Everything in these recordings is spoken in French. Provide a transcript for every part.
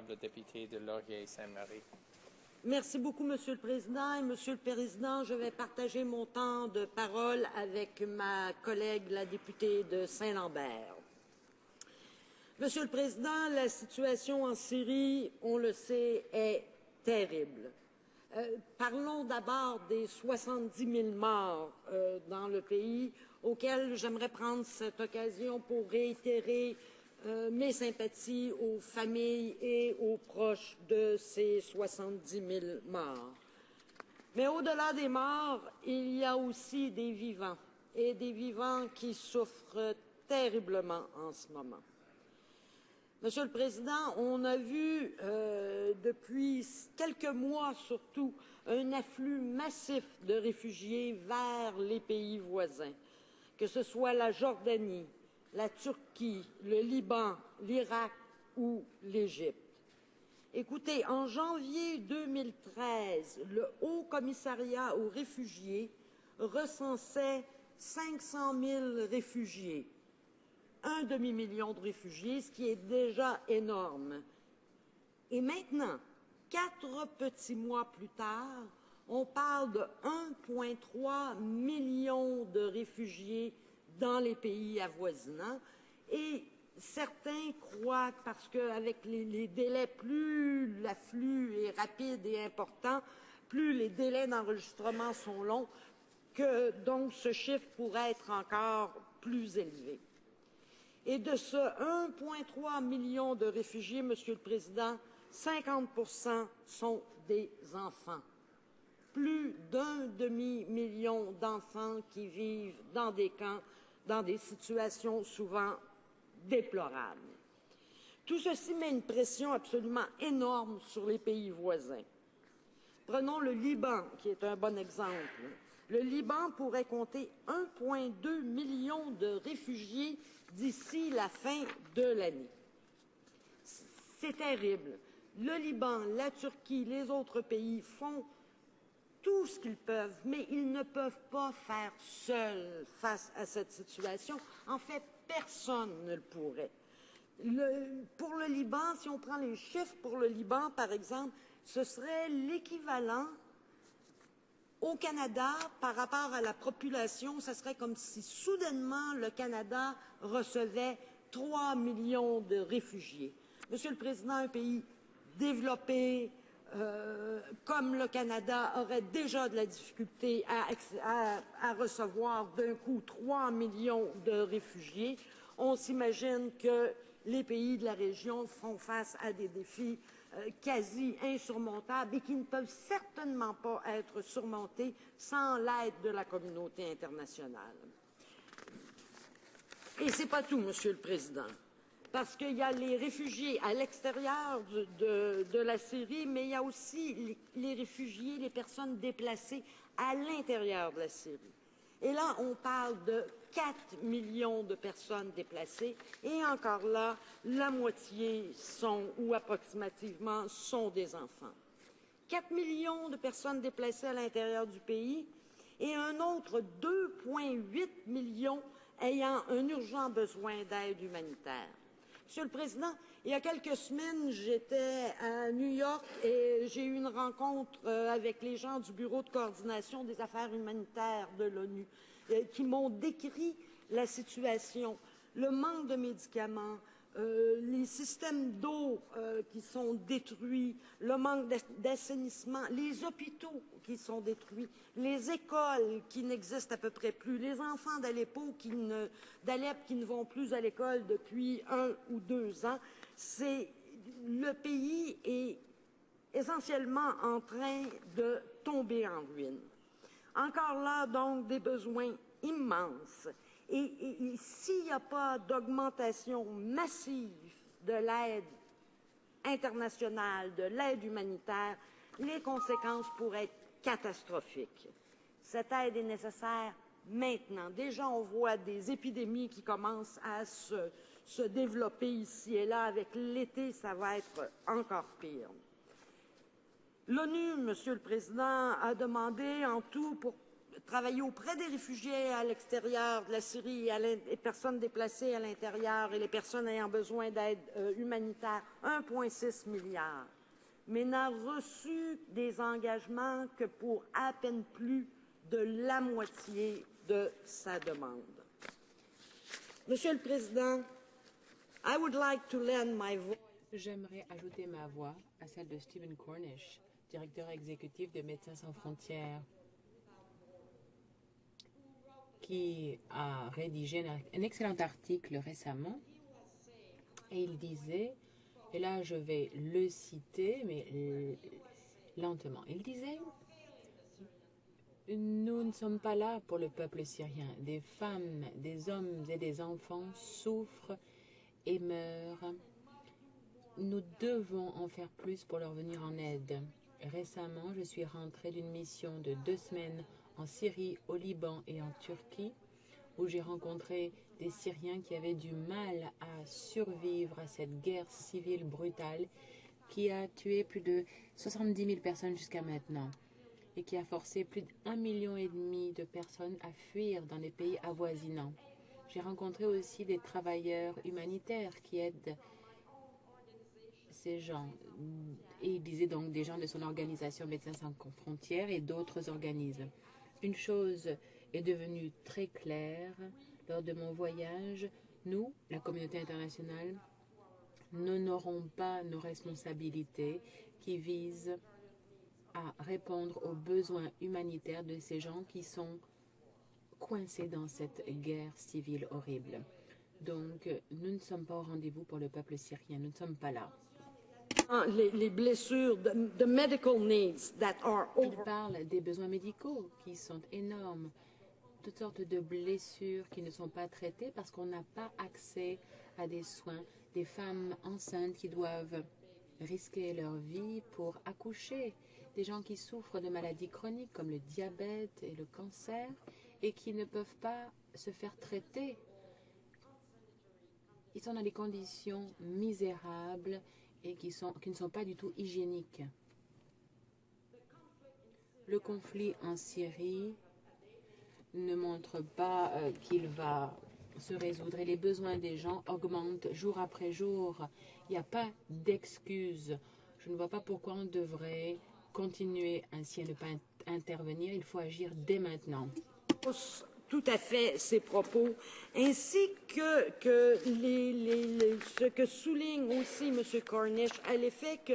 l'honorable député de Laurier-Sainte-Marie. Merci beaucoup, Monsieur le Président. Et Monsieur le Président, je vais partager mon temps de parole avec ma collègue, la députée de Saint-Lambert. Monsieur le Président, la situation en Syrie, on le sait, est terrible. Parlons d'abord des 70 000 morts dans le pays, auxquels j'aimerais prendre cette occasion pour réitérer mes sympathies aux familles et aux proches de ces 70 000 morts. Mais au-delà des morts, il y a aussi des vivants, et des vivants qui souffrent terriblement en ce moment. Monsieur le Président, on a vu depuis quelques mois surtout un afflux massif de réfugiés vers les pays voisins, que ce soit la Jordanie, la Turquie, le Liban, l'Irak ou l'Égypte. Écoutez, en janvier 2013, le Haut Commissariat aux réfugiés recensait 500 000 réfugiés. Un demi-million de réfugiés, ce qui est déjà énorme. Et maintenant, 4 petits mois plus tard, on parle de 1,3 million de réfugiés dans les pays avoisinants. Et certains croient, parce qu'avec les délais, plus l'afflux est rapide et important, plus les délais d'enregistrement sont longs, que donc ce chiffre pourrait être encore plus élevé. Et de ce 1,3 million de réfugiés, Monsieur le Président, 50% sont des enfants. Plus d'un demi-million d'enfants qui vivent dans des camps, dans des situations souvent déplorables. Tout ceci met une pression absolument énorme sur les pays voisins. Prenons le Liban, qui est un bon exemple. Le Liban pourrait compter 1,2 million de réfugiés d'ici la fin de l'année. C'est terrible. Le Liban, la Turquie, les autres pays font tout ce qu'ils peuvent, mais ils ne peuvent pas faire seuls face à cette situation. En fait, personne ne le pourrait. Pour le Liban, si on prend les chiffres pour le Liban, par exemple, ce serait l'équivalent au Canada, par rapport à la population, ce serait comme si soudainement le Canada recevait 3 millions de réfugiés. Monsieur le Président, un pays développé comme le Canada aurait déjà de la difficulté à recevoir d'un coup 3 millions de réfugiés. On s'imagine que les pays de la région font face à des défis quasi insurmontables et qui ne peuvent certainement pas être surmontés sans l'aide de la communauté internationale. Et ce n'est pas tout, Monsieur le Président, parce qu'il y a les réfugiés à l'extérieur de la Syrie, mais il y a aussi les réfugiés, les personnes déplacées à l'intérieur de la Syrie. Et là, on parle de 4 millions de personnes déplacées et encore là, la moitié sont, ou approximativement, sont des enfants. 4 millions de personnes déplacées à l'intérieur du pays et un autre 2,8 millions ayant un urgent besoin d'aide humanitaire. Monsieur le Président, il y a quelques semaines, j'étais à New York et j'ai eu une rencontre avec les gens du Bureau de coordination des affaires humanitaires de l'ONU qui m'ont décrit la situation, le manque de médicaments, les systèmes d'eau qui sont détruits, le manque d'assainissement, les hôpitaux qui sont détruits, les écoles qui n'existent à peu près plus, les enfants d'Alep qui ne vont plus à l'école depuis 1 ou 2 ans. Le pays est essentiellement en train de tomber en ruine. Encore là, donc, des besoins immenses. Et s'il n'y a pas d'augmentation massive de l'aide internationale, de l'aide humanitaire, les conséquences pourraient être catastrophiques. Cette aide est nécessaire maintenant. Déjà, on voit des épidémies qui commencent à se développer ici et là. Avec l'été, ça va être encore pire. L'ONU, Monsieur le Président, a demandé en tout pour travailler auprès des réfugiés à l'extérieur de la Syrie et les personnes déplacées à l'intérieur et les personnes ayant besoin d'aide humanitaire, 1,6 milliard, mais n'a reçu des engagements que pour à peine plus de la moitié de sa demande. Monsieur le Président, I would like to lend my voice. J'aimerais ajouter ma voix à celle de Stephen Cornish, directeur exécutif de Médecins sans frontières, qui a rédigé un excellent article récemment. Et il disait, et là je vais le citer, mais lentement, il disait: nous ne sommes pas là pour le peuple syrien. Des femmes, des hommes et des enfants souffrent et meurent. Nous devons en faire plus pour leur venir en aide. Récemment, je suis rentrée d'une mission de 2 semaines en Syrie, au Liban et en Turquie, où j'ai rencontré des Syriens qui avaient du mal à survivre à cette guerre civile brutale qui a tué plus de 70 000 personnes jusqu'à maintenant et qui a forcé plus d'1,5 million de personnes à fuir dans les pays avoisinants. J'ai rencontré aussi des travailleurs humanitaires qui aident ces gens, et il disait donc des gens de son organisation Médecins sans frontières et d'autres organismes. Une chose est devenue très claire lors de mon voyage: nous, la communauté internationale, nous n'aurons pas nos responsabilités qui visent à répondre aux besoins humanitaires de ces gens qui sont coincés dans cette guerre civile horrible. Donc, nous ne sommes pas au rendez-vous pour le peuple syrien, nous ne sommes pas là. Les blessures, the medical needs that are Il over. parle des besoins médicaux qui sont énormes, toutes sortes de blessures qui ne sont pas traitées parce qu'on n'a pas accès à des soins, des femmes enceintes qui doivent risquer leur vie pour accoucher, des gens qui souffrent de maladies chroniques comme le diabète et le cancer et qui ne peuvent pas se faire traiter. Ils sont dans des conditions misérables et qui ne sont pas du tout hygiéniques. Le conflit en Syrie ne montre pas qu'il va se résoudre et les besoins des gens augmentent jour après jour. Il n'y a pas d'excuse. Je ne vois pas pourquoi on devrait continuer ainsi à ne pas intervenir. Il faut agir dès maintenant. Tout à fait ces propos, ainsi que ce que souligne aussi M. Cornish à l'effet que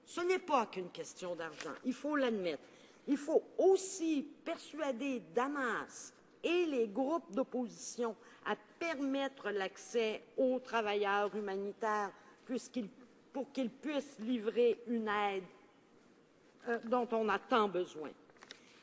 ce n'est pas qu'une question d'argent, il faut l'admettre. Il faut aussi persuader Damas et les groupes d'opposition à permettre l'accès aux travailleurs humanitaires pour qu'ils puissent livrer une aide dont on a tant besoin.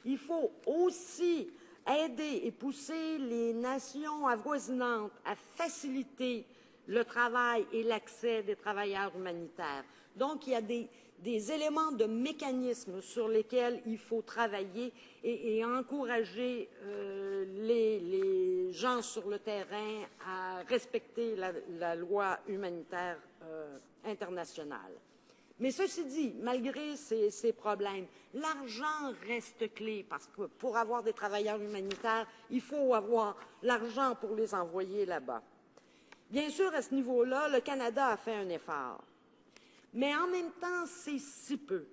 Il faut aussi aider et pousser les nations avoisinantes à faciliter le travail et l'accès des travailleurs humanitaires. Donc, il y a des éléments de mécanismes sur lesquels il faut travailler et encourager les gens sur le terrain à respecter la loi humanitaire internationale. Mais ceci dit, malgré ces problèmes, l'argent reste clé parce que pour avoir des travailleurs humanitaires, il faut avoir l'argent pour les envoyer là-bas. Bien sûr, à ce niveau-là, le Canada a fait un effort. Mais en même temps, c'est si peu.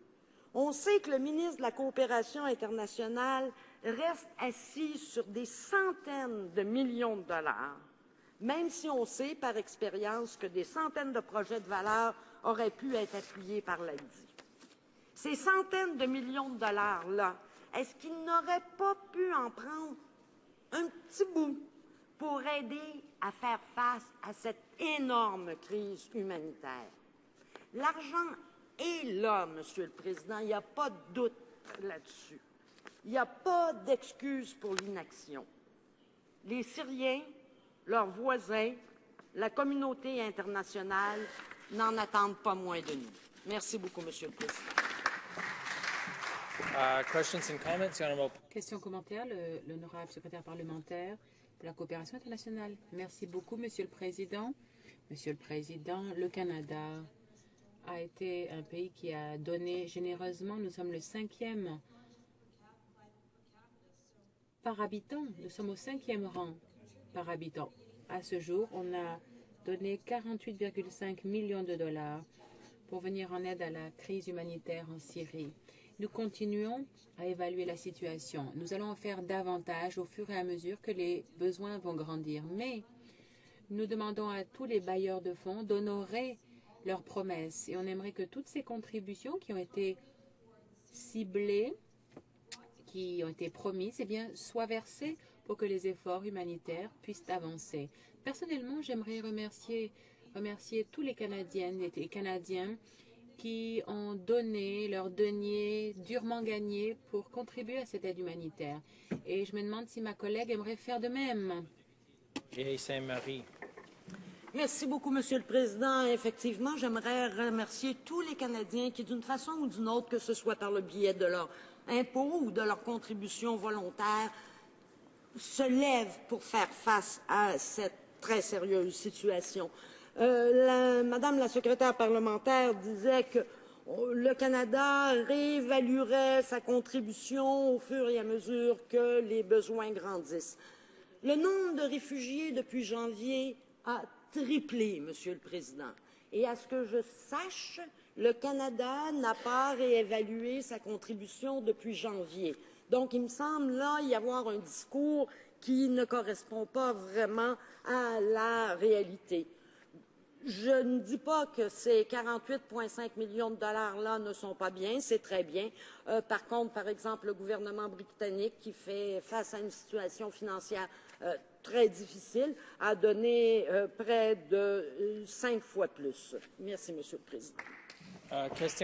On sait que le ministre de la Coopération internationale reste assis sur des centaines de millions de dollars, même si on sait par expérience que des centaines de projets de valeur auraient pu être appuyés par l'AIDI. Ces centaines de millions de dollars-là, est-ce qu'ils n'auraient pas pu en prendre un petit bout pour aider à faire face à cette énorme crise humanitaire? L'argent est là, Monsieur le Président, il n'y a pas de doute là-dessus. Il n'y a pas d'excuse pour l'inaction. Les Syriens, leurs voisins, la communauté internationale n'en attendent pas moins de nous. Merci beaucoup, Monsieur le Président. Questions and comments, Honourable. Question, commentaire, l'honorable secrétaire parlementaire de la coopération internationale. Merci beaucoup, Monsieur le Président. Monsieur le Président, le Canada a été un pays qui a donné généreusement. Nous sommes le 5e par habitant. Nous sommes au 5e rang par habitant. À ce jour, on a donné 48,5 millions de dollars pour venir en aide à la crise humanitaire en Syrie. Nous continuons à évaluer la situation. Nous allons en faire davantage au fur et à mesure que les besoins vont grandir. Mais nous demandons à tous les bailleurs de fonds d'honorer leurs promesses. Et on aimerait que toutes ces contributions qui ont été ciblées, qui ont été promises, eh bien, soient versées pour que les efforts humanitaires puissent avancer. Personnellement, j'aimerais remercier tous les Canadiennes et les Canadiens qui ont donné leurs deniers durement gagnés pour contribuer à cette aide humanitaire. Et je me demande si ma collègue aimerait faire de même. Et Saint-Marie. Merci beaucoup, Monsieur le Président. Effectivement, j'aimerais remercier tous les Canadiens qui, d'une façon ou d'une autre, que ce soit par le biais de leur impôt ou de leur contribution volontaire, se lèvent pour faire face à cette très sérieuse situation. Madame la secrétaire parlementaire disait que le Canada réévaluerait sa contribution au fur et à mesure que les besoins grandissent. Le nombre de réfugiés depuis janvier a triplé, Monsieur le Président. Et à ce que je sache, le Canada n'a pas réévalué sa contribution depuis janvier. Donc, il me semble là y avoir un discours qui ne correspond pas vraiment à la réalité. Je ne dis pas que ces 48,5 millions de dollars-là ne sont pas bien, c'est très bien. Par contre, par exemple, le gouvernement britannique, qui fait face à une situation financière très difficile, a donné près de 5 fois plus. Merci, Monsieur le Président. Question